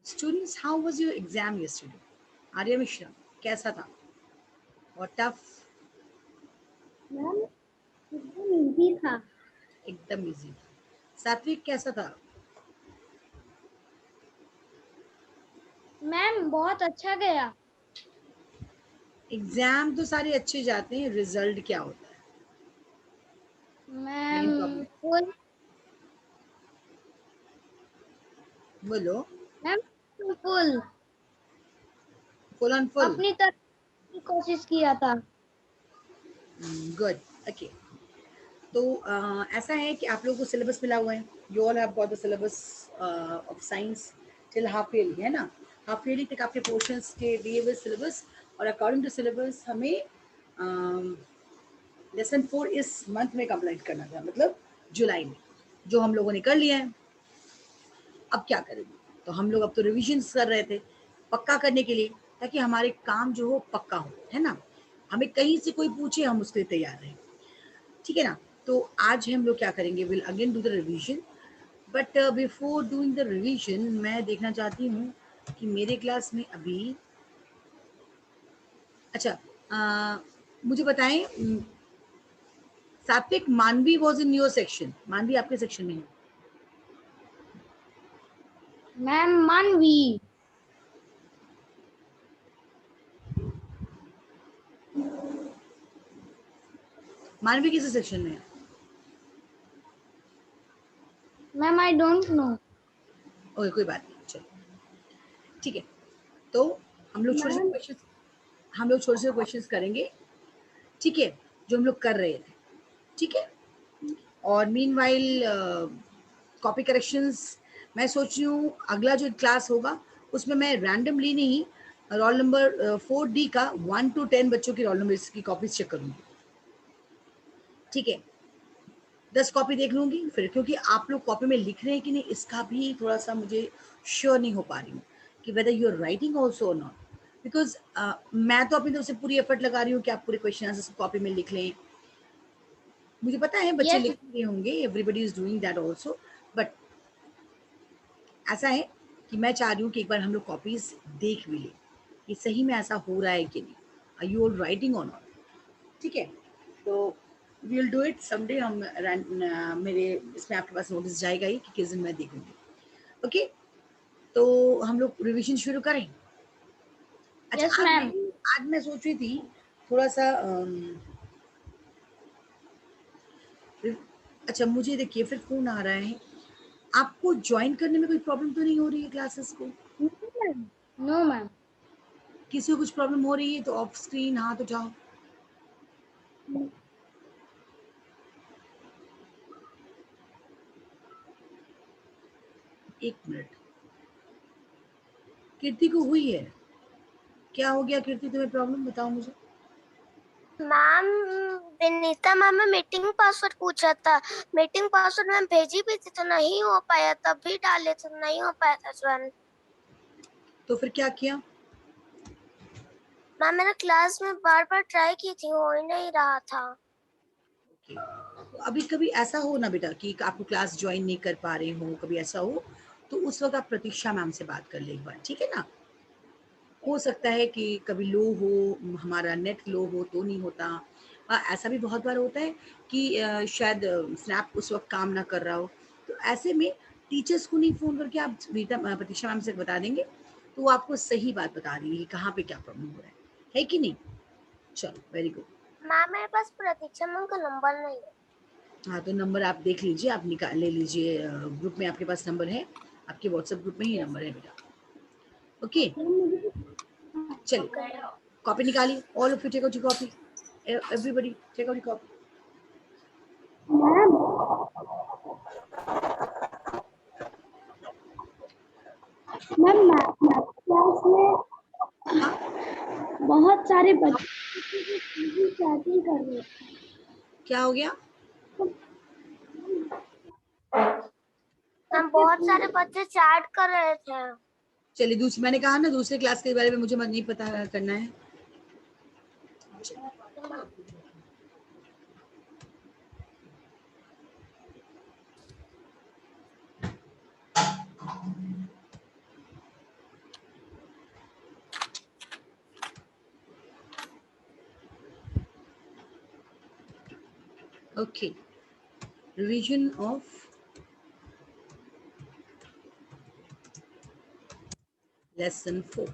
Students, how was your exam yesterday? Arya Mishra, कैसा था? What tough? Ma'am एकदम easy था। एकदम इजी। सात्विक कैसा था? मैम बहुत अच्छा गया। एग्जाम तो सारे अच्छे जाते हैं, रिजल्ट क्या होता है? मैम मेन प्रॉब्लम फुल बोलो। Ma'am full full on full. अपनी तरफ की कोशिश किया था। गुड। ओके। तो ऐसा है कि आप लोगों को सिलेबस मिला हुआ है। You all have got the syllabus of science till half yearly, है ना? हाफ ईयरली तक आपके पोर्शंस के दिए हुए सिलेबस, और अकॉर्डिंग टू सिलेबस हमें लेसन 4 इस मंथ में कंप्लीट करना था, मतलब जुलाई में, जो हम लोगों ने कर लिया है। अब क्या करेंगे? तो हम लोग अब तो रिविजन कर रहे थे पक्का करने के लिए, ताकि हमारे काम जो हो पक्का हो, है ना? हमें कहीं से कोई पूछे हम उसके लिए तैयार रहें, ठीक है ना? तो आज हम लोग क्या करेंगे, will again do the revision, but before doing the revision मैं देखना चाहती हूँ कि मेरे क्लास में अभी, अच्छा, मुझे बताएं, सात्विक, मानवी वॉज इन योर सेक्शन? मानवी आपके सेक्शन में है? मैम मानवी मानवी किस सेक्शन में है? Ma'am I don't know. Okay, कोई बात नहीं, चलो ठीक है। तो हम लोग छोटे छोटे क्वेश्चन, हम लोग छोटे छोटे क्वेश्चंस करेंगे, ठीक है, जो हम लोग कर रहे थे, ठीक है? और मीनवाइल कॉपी करेक्शंस, मैं सोच रही हूँ अगला जो क्लास होगा उसमें मैं रैंडमली नहीं, रोल नंबर 4D का 1 to 10 बच्चों की रोल नंबर की कॉपीज चेक करूंगी, ठीक है? 10 कॉपी देख लूंगी फिर, क्योंकि आप लोग कॉपी में लिख रहे हैं कि नहीं इसका भी थोड़ा सा मुझे श्योर नहीं हो पा रही हूँ कि whether you are writing also or not, because मैं तो अपनी तरफ से पूरी एफर्ट लगा रही हूँ कि आप पूरे क्वेश्चन आंसर कॉपी में लिख लें। मुझे पता है बच्चे यस लिख रहे होंगे, everybody is doing that also, but ऐसा है कि मैं चाह रही हूँ कि एक बार हम लोग कॉपीज देख भी लें कि सही में ऐसा हो रहा है कि नहीं, are you all writing or not, ठीक है? तो we will do it someday. हम मेरे इसमें आपके पास नोटिस जाएगा ही कि किस दिन मैं देखूंगी, ओके? तो हम लोग रिविजन शुरू करें। अच्छा, यस मैम। आज मैं सोच रही थी थोड़ा सा अच्छा, मुझे देखिए फिर फोन आ रहा है, आपको ज्वाइन करने में कोई प्रॉब्लम तो नहीं हो रही है क्लासेस को? No ma'am. किसी को कुछ प्रॉब्लम हो रही है तो ऑफ स्क्रीन हाथ उठाओ। एक मिनट, कीर्ति को हुई है? क्या हो गया कीर्ति, तुम्हें प्रॉब्लम बताओ मुझे। मैम विनीता मैम ने मीटिंग पासवर्ड पूछा था, मीटिंग पासवर्ड मैम भेजी भी थी तो नहीं हो पाया, तब भी डाले तो नहीं हो पाया था ज्वाइन। तो फिर क्या किया? मैम मैंने क्लास में बार बार ट्राई की थी, हो ही नहीं रहा था। तो अभी कभी ऐसा हो ना बेटा कि आपको क्लास ज्वाइन नहीं कर पा रहे हो, कभी ऐसा हो तो उस वक्त आप प्रतीक्षा मैम से बात कर ले एक बार, ठीक है ना? हो सकता है कि कभी लो हो, हमारा नेट लो हो तो नहीं होता। ऐसा भी बहुत बार होता है कि शायद स्नैप उस वक्त काम ना कर रहा हो, तो ऐसे में टीचर्स को नहीं फ़ोन करके आप रीता प्रतीक्षा मैम से बता देंगे, तो वो आपको सही बात बता देंगे कि कहाँ पे क्या प्रॉब्लम हो रहा है कि नहीं? चलो, वेरी गुड। मैम मेरे पास प्रतीक्षा मैम का नंबर नहीं है। हाँ, तो नंबर आप देख लीजिए, आप निकाल ले लीजिए, ग्रुप में आपके पास नंबर है, आपके व्हाट्सएप ग्रुप में ही नंबर है बेटा, ओके? चलिए, कॉपी निकालिए, all of you take out your copy, everybody take out your copy. Ma'am math class में हाँ, बहुत सारे बच्चे चैटिंग कर रहे थे। क्या हो गया? मैम बहुत सारे बच्चे चैट कर रहे थे। चलिए, दूसरी, मैंने कहा ना दूसरे क्लास के बारे में मुझे नहीं पता करना है। Okay. Revision of lesson 4.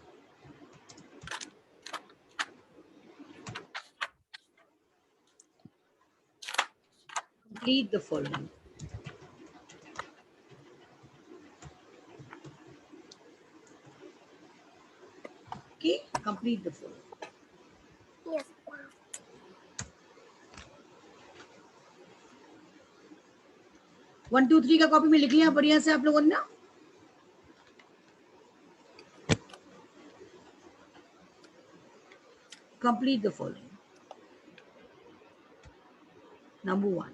Complete the following. Okay, complete the following. Yes, ma'am. 1 2 3 का कॉपी में लिख लिया बढ़िया से आप लोगों ने ना. Complete the following. Number 1.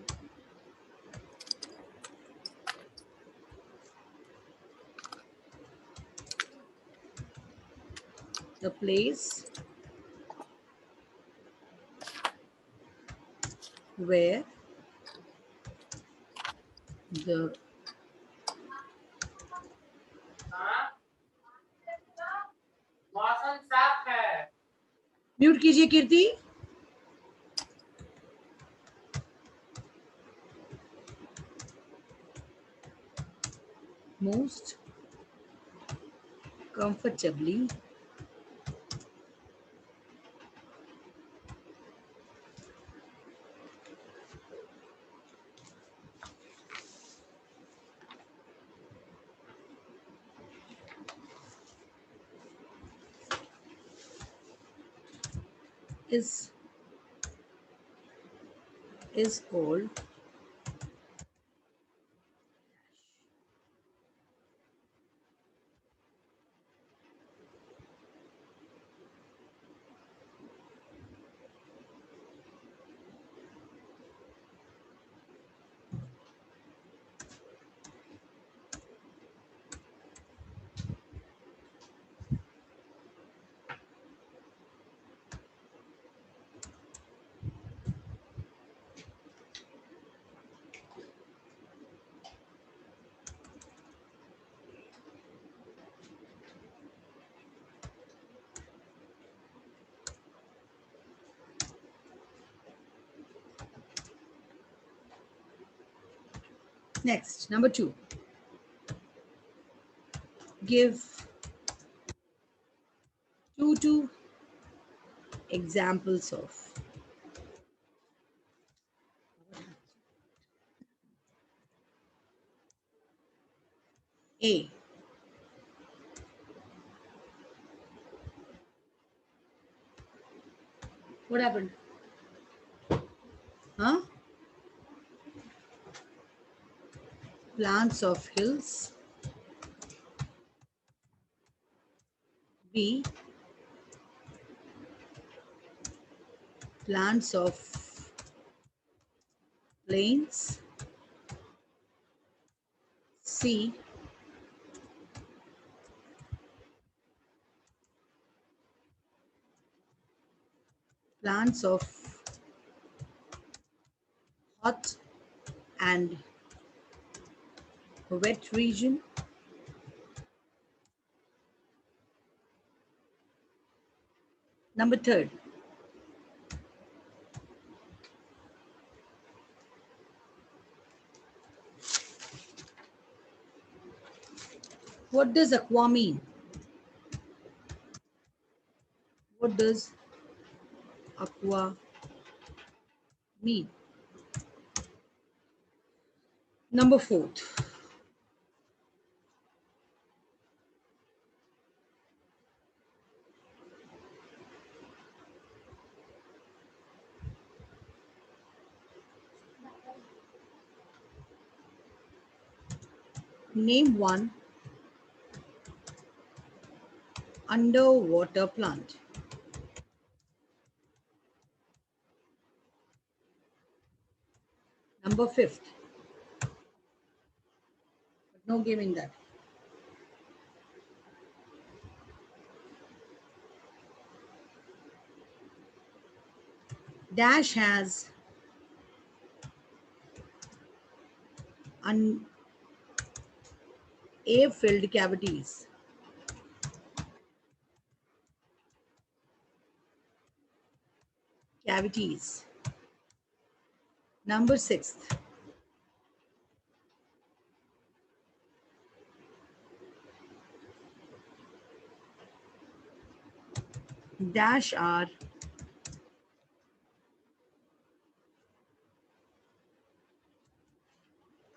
The place where the मौसम साफ है. म्यूट कीजिए कीर्ति. Most comfortably is called next. Number 2. Give 2 examples of A. What happened? Huh? Plants of hills. B. Plants of plains. C. Plants of hot and wet region. Number 3. What does aqua mean? What does aqua mean? Number 4. Name one underwater plant. Number 5. But no game in that. Dash has air-filled cavities. Cavities. Number 6. Dash are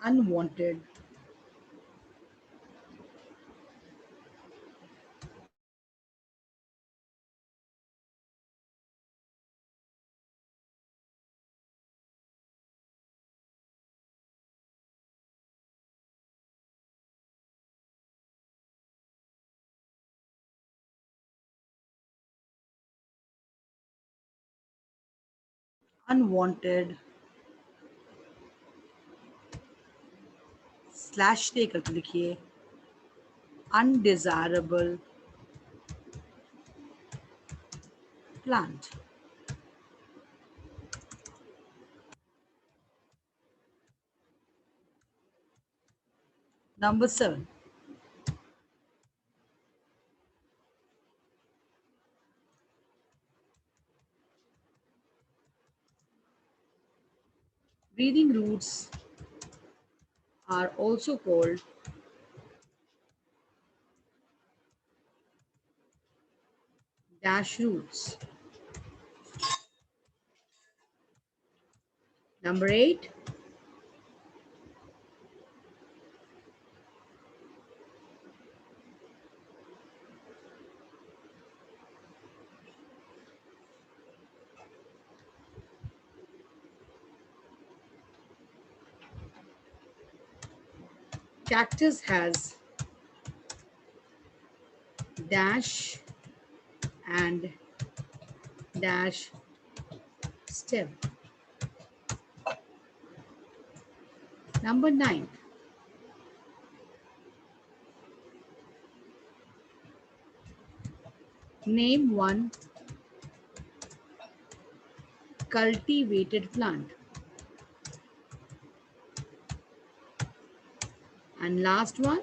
unwanted unwanted slash दे करके लिखिए undesirable plant. Number 7. Breathing roots are also called dash roots. Number 8. Cactus has dash and dash stem. Number 9. Name one cultivated plant. And last one.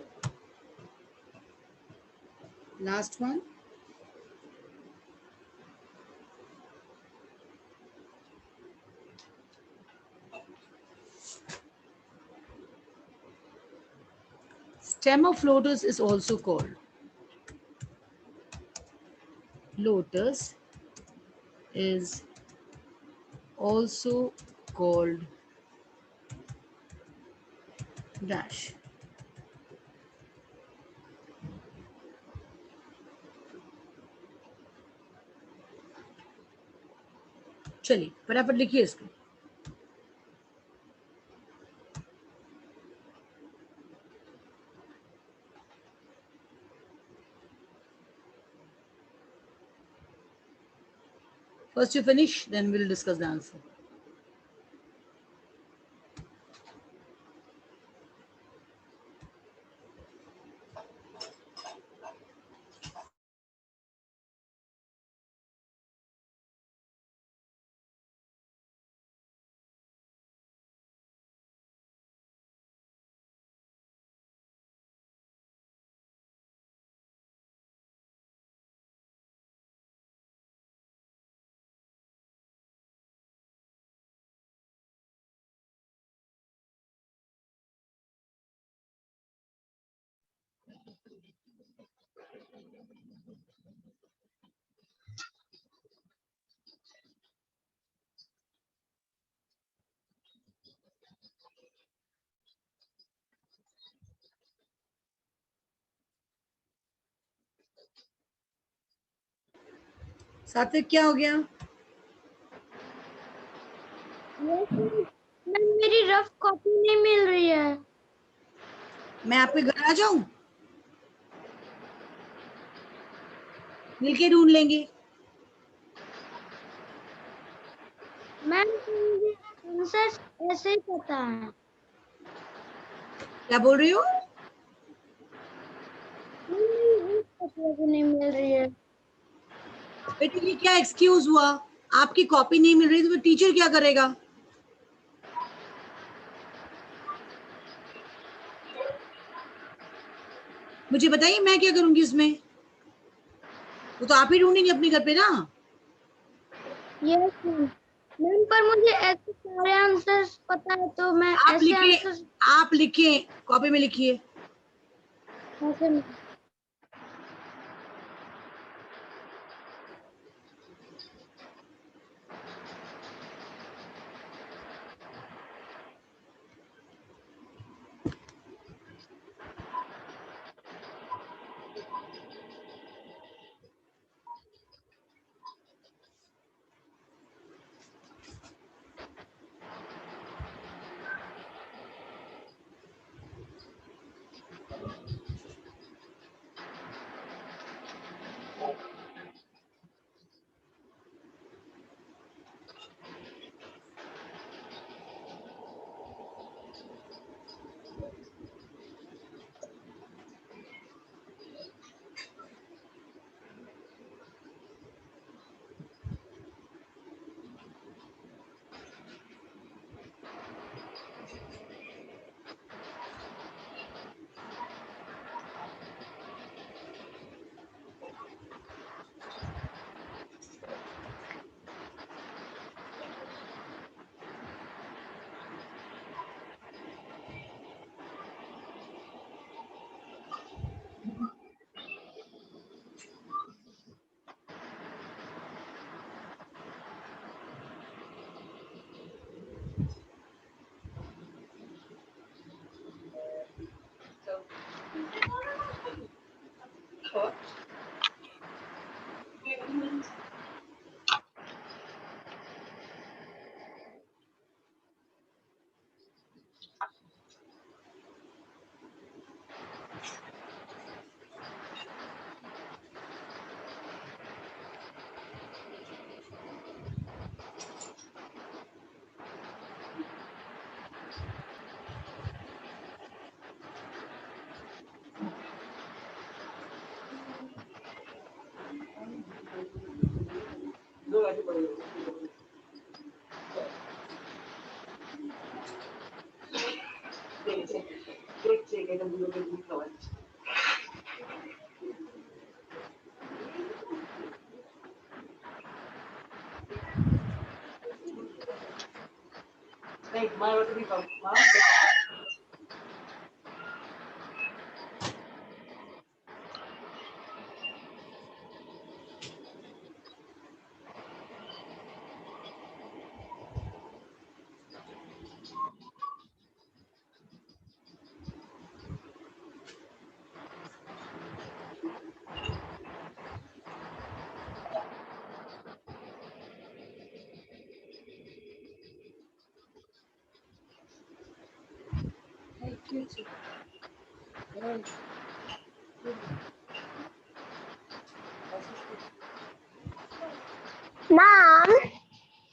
Stem of lotus is also called. Lotus is also called dash. चलिए फटाफट लिखिए इसको. First you finish, then we'll discuss the answer. सात्विक क्या हो गया? मेरी rough copy नहीं मिल रही है. मैं आपके घर आ जाऊं? मिलके ढूंढ लेंगे. मैम मुझे आंसर ऐसे ही पता है. क्या बोल रही हो? नहीं मिल रही है. बेटी ये क्या एक्सक्यूज हुआ? आपकी कॉपी नहीं मिल रही तो टीचर क्या करेगा? मुझे बताइए मैं क्या करूंगी इसमें? वो तो आप ही ढूंढेंगे अपने घर पे ना. Yes ma'am. मैम पर मुझे ऐसे सारे आंसर्स पता है तो मैं आप ऐसे लिखे, आंसर्स आप लिखे, कॉपी में लिखिए। ऐसे मैम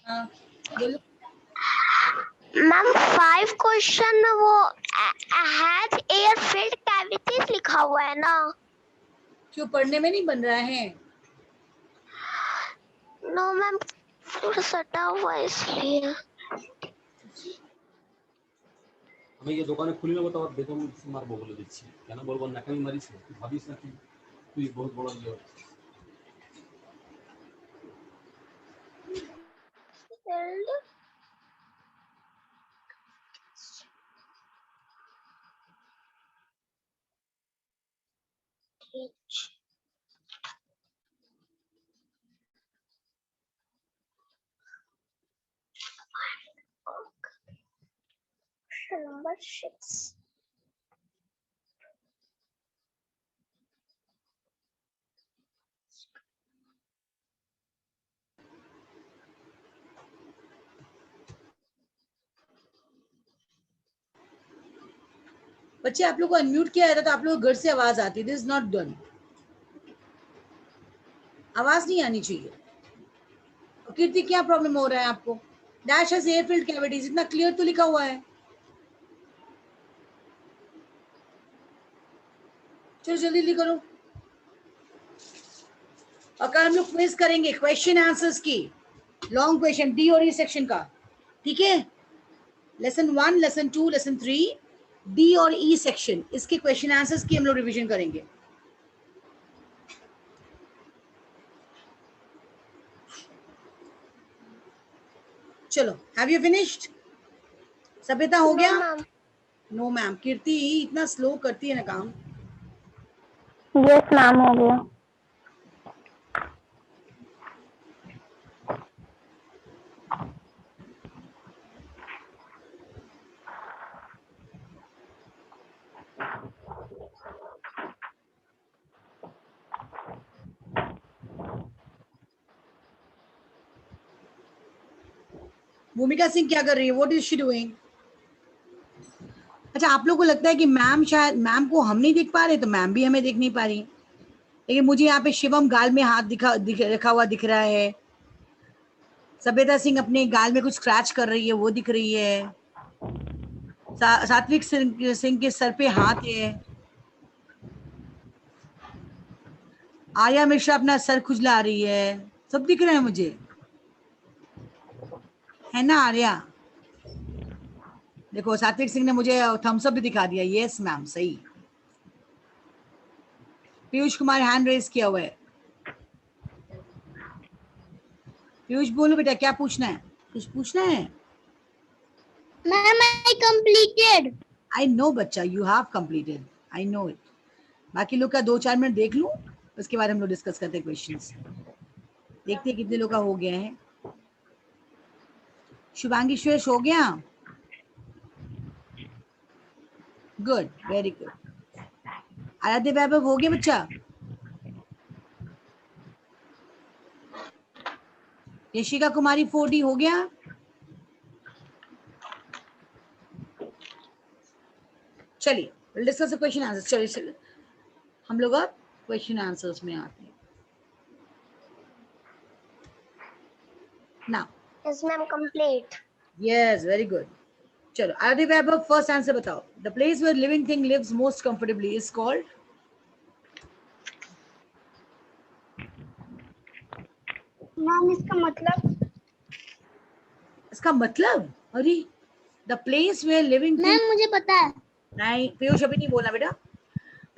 हाँ बोलो। मैम 5 क्वेश्चन में वो हैज एयर फिल्ड कैविटीज लिखा हुआ है ना? क्यों पढ़ने में नहीं बन रहा है? नो मैम थोड़ा सटा हुआ है इसलिए। আমি এই দোকানে খুলি নেবো তো বেতন মারবো বলে দিচ্ছি, কেন বলবো না? কেন মারিস? তুই ভাবিস না তুই বহুত বড় ইয়ে হচ্ছিস। Number 6. बच्चे आप लोग को अनम्यूट किया था तो आप लोग घर से आवाज आती, दिस इज नॉट डन। आवाज नहीं आनी चाहिए। कीर्ति क्या प्रॉब्लम हो रहा है आपको? डैश हैज एयरफील्ड कैविटीज, इतना क्लियर तो लिखा हुआ है। चलो जल्दी जल्दी करो। और कल हम लोग क्विज करेंगे क्वेश्चन आंसर्स की, लॉन्ग क्वेश्चन डी और ई सेक्शन का, ठीक है? लेसन 1, लेसन 2, लेसन 3, डी और ई सेक्शन, इसके क्वेश्चन आंसर्स की हम लोग रिवीजन करेंगे। चलो, हैव यू फिनिश्ड? सभ्यता हो गया? मैम। नो मैम, कीर्ति इतना स्लो करती है ना काम। यस मैम, हो गया। भूमिका सिंह क्या कर रही है? What is she doing? अच्छा, आप लोगों को लगता है कि मैम, शायद मैम को हम नहीं देख पा रहे, तो मैम भी हमें देख नहीं पा रही। लेकिन मुझे यहाँ पे शिवम गाल में हाथ रखा हुआ दिख रहा है। सभ्यता सिंह अपने गाल में कुछ स्क्रैच कर रही है, वो दिख रही है। सात्विक सिंह के सर पे हाथ है। आर्या मिश्रा अपना सर खुजला रही है। सब दिख रहे हैं मुझे, है ना आर्या? देखो, सात्विक सिंह ने मुझे थम्स अप भी दिखा दिया। यस मैम, सही। पीयूष कुमार हैंड रेज किया हुआ है। पीयूष बोलो बेटा, क्या पूछना है? कुछ पूछना है? Ma'am I completed. I know बच्चा, you have completed, I know it. बाकी लोग का 2-4 मिनट देख लूं, उसके बाद हम लोग डिस्कस करते हैं क्वेश्चंस। देखते हैं कितने लोग का हो गया है। शुभांगी श्रेष्ठ हो गया? Good, very good. आराध्य वैभव हो गया बच्चा? यशिका कुमारी 4D हो गया? चलिए, we'll discuss the question answers। चलिए हम लोग अब क्वेश्चन आंसर्स में आते हैं। Now yes ma'am, complete. Yes, very good. चलो, आराध्य वैभव फर्स्ट आंसर बताओ। The place where living thing lives most comfortably is called? Ma'am इसका मतलब? इसका मतलब, अरे, the place where living thing. Ma'am मुझे पता है। नहीं पीयूष, अभी नहीं बोलना बेटा।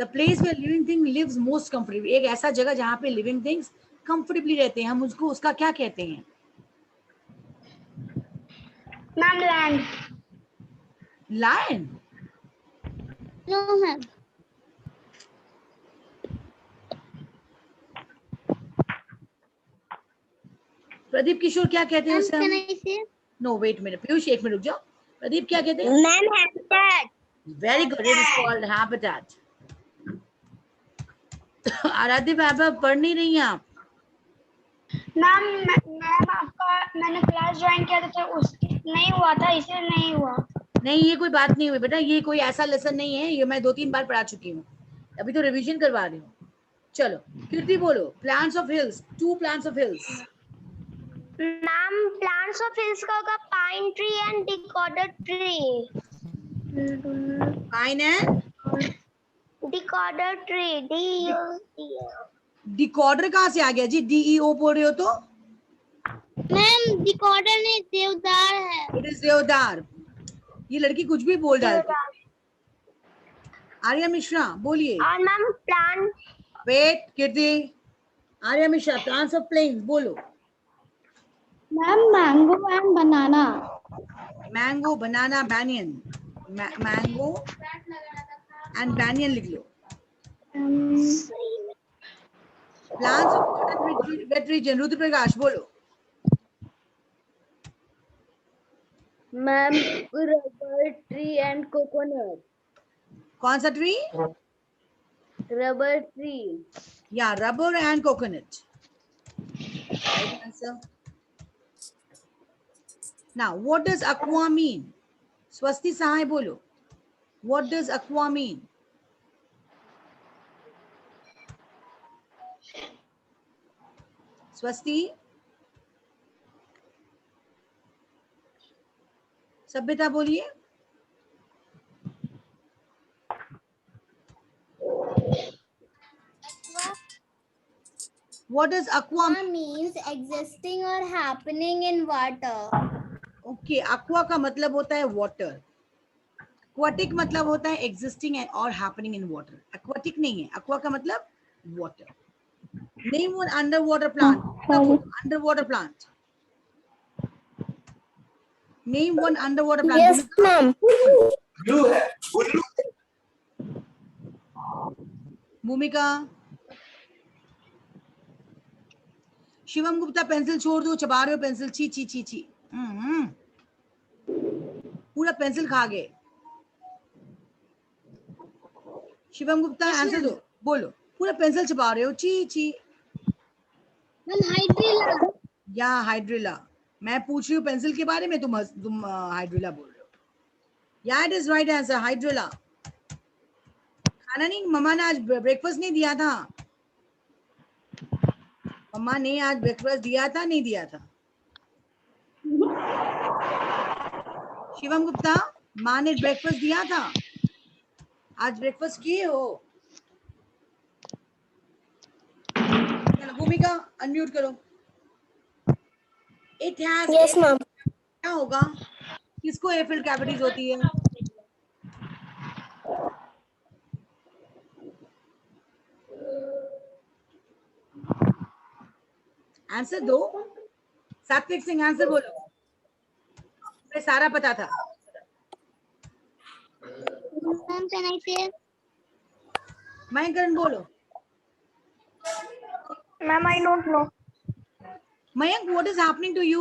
The place where living thing lives most comfortably, एक ऐसा जगह जहां पे लिविंग थिंग्स कंफर्टेबली रहते हैं, हम उसको, उसका क्या कहते हैं? Ma'am land. Lion? No ma'am. Pradeep Kishore क्या कहते हैं मैम उसे कैन हम? आई से? नो वेट मिनट पीयूष, एक मिनट रुक जाओ। प्रदीप क्या कहते हैं? Ma'am, habitat. Very good, it is called habitat. आराध्य वैभव पढ़ नहीं रही हैं आप? मैम मैंने क्लास ज्वाइन किया था, उसकी नहीं हुआ था, इसलिए नहीं हुआ। नहीं, ये कोई बात नहीं हुई बेटा, ये कोई ऐसा लेसन नहीं है, ये मैं 2-3 बार पढ़ा चुकी हूँ, अभी तो रिवीजन करवा रही हूँ। चलो कीर्ति बोलो, plants of hills, 2 plants of hills. Ma'am, plants of hills का होगा पाइन ट्री एंड डिकॉर्डर ट्री। पाइन एंड डिकॉर्डर ट्री, डिकॉर्डर कहाँ से आ गया जी? DEO बोल रहे हो तो? मैम डिकॉर्डर नहीं, देवदार है। इट इज देवदार। ये लड़की कुछ भी बोल डालती है। आर्या मिश्रा बोलिए। और ma'am plant. Wait Kirti, Arya Mishra, plants of plains बोलो। Ma'am mango and banana. Mango, banana, banyan. Mango and banyan लिख लो। Plants of wet region, Rudra Prakash बोलो। Ma'am rubber tree and coconut. कौन सा ट्री? Rubber tree. या rubber and coconut, right answer. Now what does aqua mean? Swasti Sahay बोलो, what does aqua mean? स्वस्ति, सभ्यता बोलिए। What does aqua mean? means existing or happening in water. Okay, aqua का मतलब होता है water. Aquatic मतलब होता है existing और happening in water. Aquatic नहीं है, aqua का मतलब water. Name one underwater plant. underwater plant. Name one underwater plant. Yes, ma'am. Blue है ब्लू भूमिका. शिवम गुप्ता पेंसिल छोड़ दो, चबा रहे हो पेंसिल. ची ची ची ची. पूरा पेंसिल खा गए. शिवम गुप्ता आंसर दो. बोलो. पूरा पेंसिल चबा रहे हो. ची ची. Ma'am hydrilla. या हाइड्रिला. मैं पूछ रही हूँ पेंसिल के बारे में, तुम हाइड्रिला बोल रहे हो. या it is right answer, hydrilla. खाना नहीं, मम्मा ने आज ब्रेकफास्ट नहीं दिया था. मम्मा ने आज ब्रेकफास्ट दिया था, नहीं दिया था? शिवम गुप्ता, माँ ने ब्रेकफास्ट दिया था? आज ब्रेकफास्ट किए हो? भूमिका अनम्यूट करो. It has. Yes, ma'am. क्या होगा? किसको एयरफिल्ड कैविटीज होती है? आंसर दो. सात्विक सिंह आंसर बोलो. मैं सारा पता था. मैम कैन आई से? मयंकरण बोलो. Ma'am I don't know. Mayank, what is happening to you?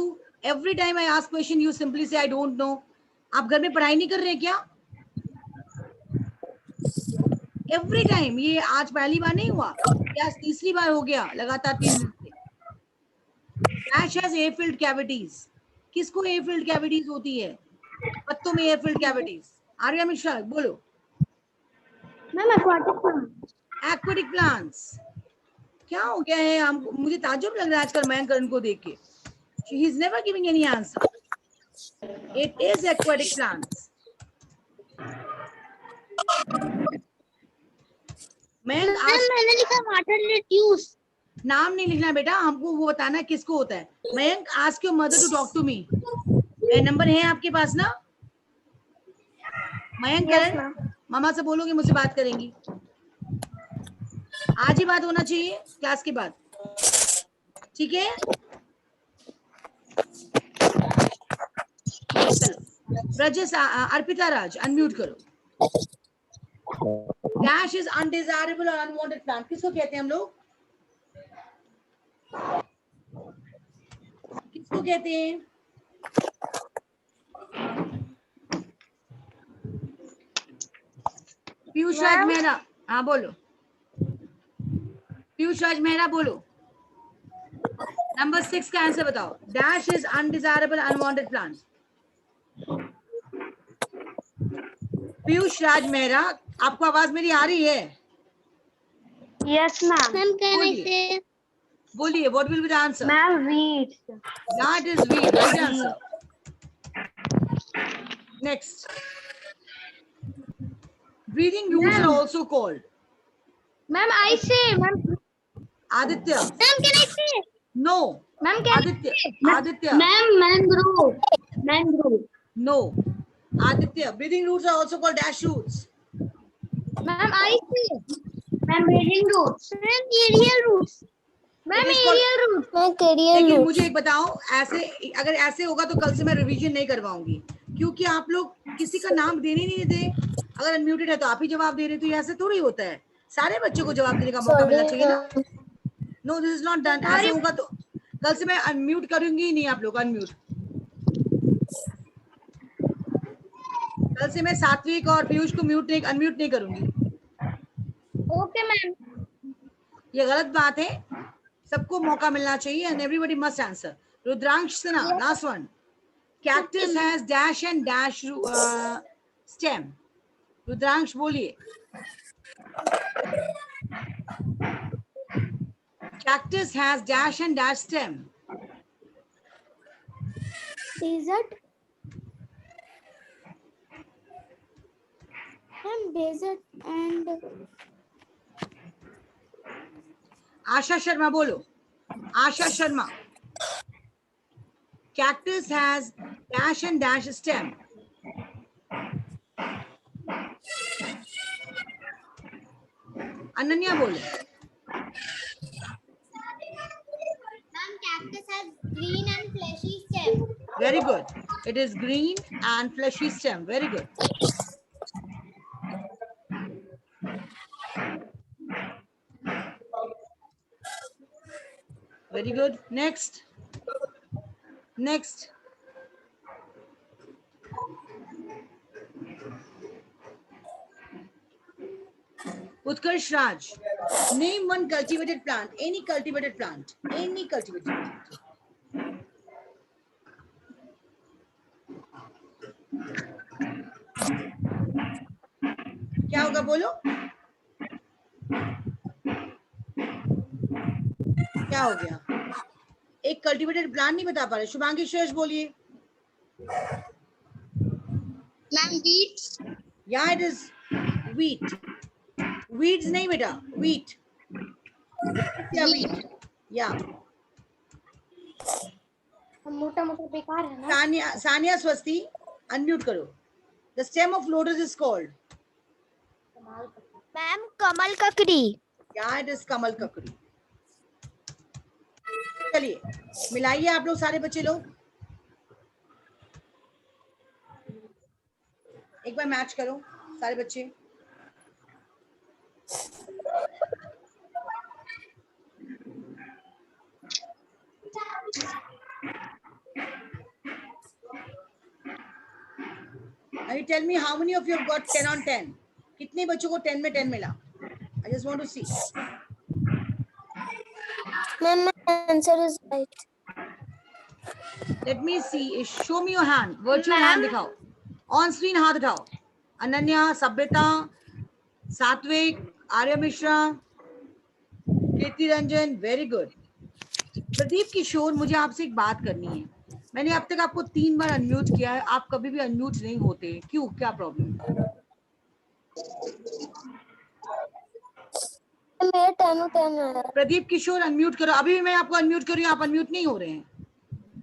Every time I ask question, you simply say I don't know. आप घर में पढ़ाई नहीं कर रहे हैं क्या? Every time. ये आज पहली बार नहीं हुआ, या तीसरी बार हो गया लगातार 3 दिन से. Dash has air-filled cavities. किसको air-filled cavities होती है? पत्तों में air-filled cavities. आर्या मिश्रा बोलो. Ma'am aquatic plant. Aquatic plants. क्या हो गया है? हम मुझे ताज्जुब लग रहा है आजकल मयंकरण को देख के. He is never giving any answer. It is aquatic plants. Mayank आज मैंने लिखा वाटर लेट्यूस. नाम नहीं लिखना बेटा, हमको वो बताना है किसको होता है. Mayank, ask your mother to talk to me. Number है आपके पास ना? मयंक करण, मामा से बोलोगे मुझसे बात करेंगी. आज ही बात होना चाहिए क्लास के बाद, ठीक है? चलो ब्रजेश, अर्पिता राज अनम्यूट करो. डैश इज अनडिजायरेबल और अनवांटेड प्लांट. किसको कहते हैं हम लोग? किसको कहते हैं? पीयूष राज मेहरा. हाँ बोलो. पीयूष राज मेहरा बोलो. नंबर 6 का आंसर बताओ. Dash is undesirable unwanted plant. Piyush Raj Mehra, आपको आवाज मेरी आ रही है? Yes ma'am. Ma'am can I बोलिए. से? बोलिए. What will be the answer? Ma'am weeds. That is weed. Right answer. Next. Breathing roots are also called. Ma'am I say. Ma'am Aditya. Can I say? No. Ma'am can Aditya. Aditya. Ma'am mangrove. Mangrove. No. Aditya. Breathing roots are also called dash roots. Ma'am I say. Ma'am breathing roots. Ma'am aerial roots. Ma'am It is called- aerial roots. मैं करियर लेकिन लूँ. मुझे एक बताओ, ऐसे अगर ऐसे होगा तो कल से मैं रिवीजन नहीं करवाऊंगी, क्योंकि आप लोग किसी का नाम देने नहीं देते. अगर अनम्यूटेड है तो आप ही जवाब दे रहे, तो ये ऐसे थोड़ी होता है. सारे बच्चों को जवाब देने का मौका मिलना चाहिए ना. No, this is not done. ऐसे होगा तो कल से मैं अनम्यूट करूंगी ही नहीं. आप लोग अनम्यूट. कल से मैं सात्विक और पीयूष को म्यूट नहीं, अनम्यूट नहीं करूंगी. Okay ma'am. ये गलत बात है. सबको मौका मिलना चाहिए and everybody must answer. Rudransh Sinha, last one. Cactus has dash and dash stem. Rudransh बोलिए. Cactus has dash and dash stem. Desert. And desert and आशा शर्मा बोलो. आशा Sharma. Cactus has dash and dash stem. Ananya बोलो. Ma'am, cactus has green and fleshy stem. Very good. It is green and fleshy stem. Very good. Very good. Next. Next. Utkarsh Raj. Name one cultivated plant. Any cultivated plant. Any cultivated plant. क्या होगा बोलो? क्या हो गया? एक cultivated plant नहीं बता पा रहे. शुभांगी श्रेष्ठ बोलिए. Ma'am beats. Yeah, it is wheat. Weeds नहीं बेटा. Wheat. Yeah, wheat. Yeah. मोटा मोटा बेकार है ना. सानिया स्वस्ति अनम्यूट करो. The stem of lotus is called. Ma'am kamal kakdi. Yeah, it is कमल ककड़ी. चलिए मिलाइए आप लोग सारे बच्चे लोग. एक बार मैच करो सारे बच्चे. Now you tell me how many of you have got 10 on 10. कितने बच्चों को 10 में 10 मिला? I just want to see. Ma'am answer is right. Let me see. Show me your hand. Virtual hand दिखाओ. On screen हाथ उठाओ. Ananya, Sabhyata, Satvik, Arya Mishra, Kirti Ranjan. Very good. Pradeep Kishore, मुझे आपसे एक बात करनी है. मैंने अब तक आपको 3 बार अनम्यूट किया है. आप कभी भी अनम्यूट नहीं होते. क्यों? क्या प्रॉब्लम? मेरे 10 है. प्रदीप किशोर अनम्यूट करो. अभी भी मैं आपको अनम्यूट कर रही हूँ, आप अनम्यूट नहीं हो रहे हैं.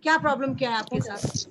क्या प्रॉब्लम क्या है आपके साथ?